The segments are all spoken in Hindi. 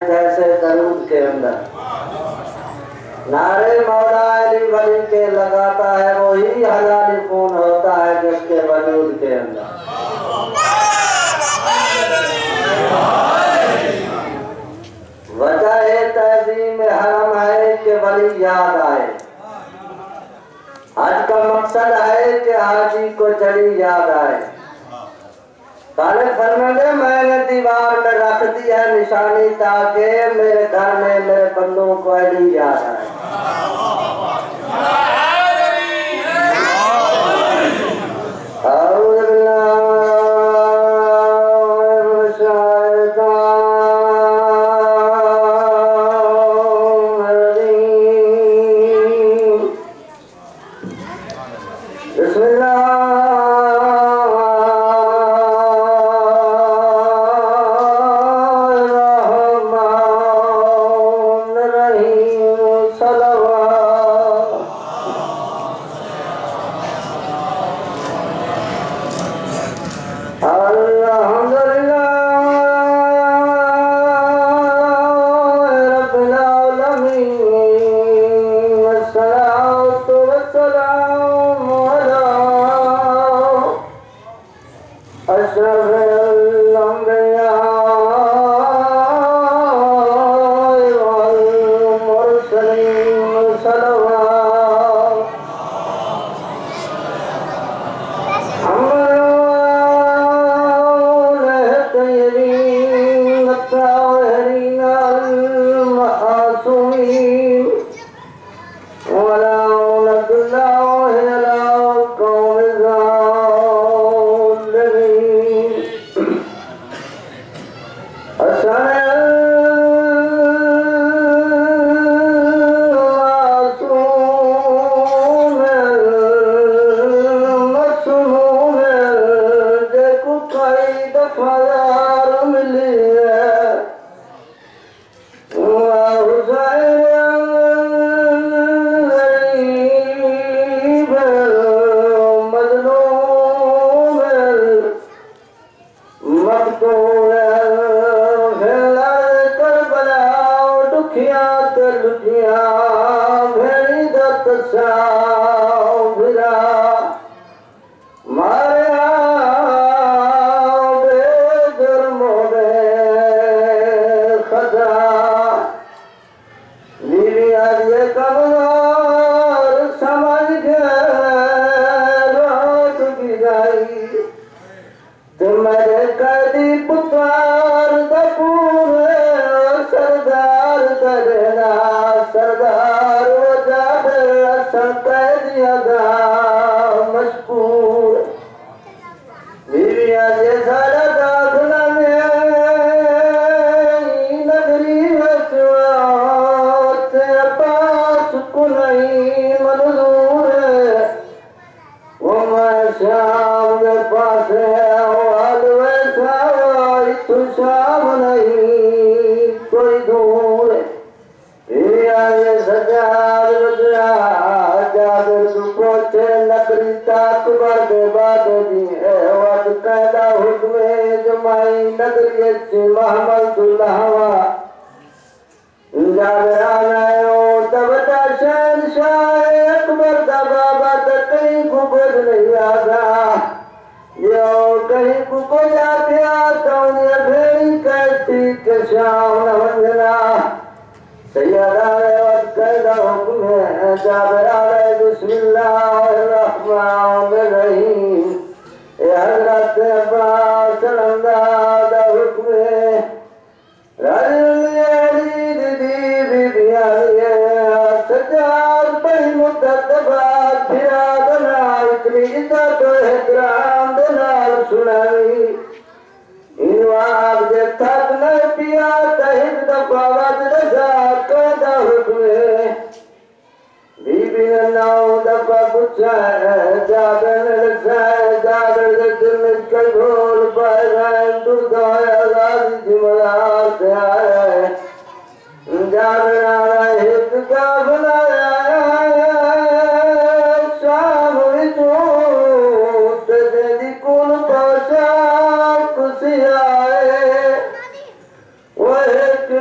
जैसे दरूद के अंदर। नारे मौला अली वली के लगाता है वही हलाली खून होता है जिसके वजूद के अंदर। वजह तहजीम हरम है कि वली याद आए। आज का मकसद है कि हाजी को चली याद आए। काले फरमाते मैंने दीवार में रख दी है निशानी ताकि मेरे घर में मेरे बंदों को अली याद आए।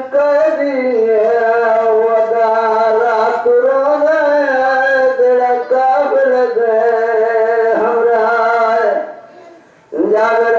Good. या मेरे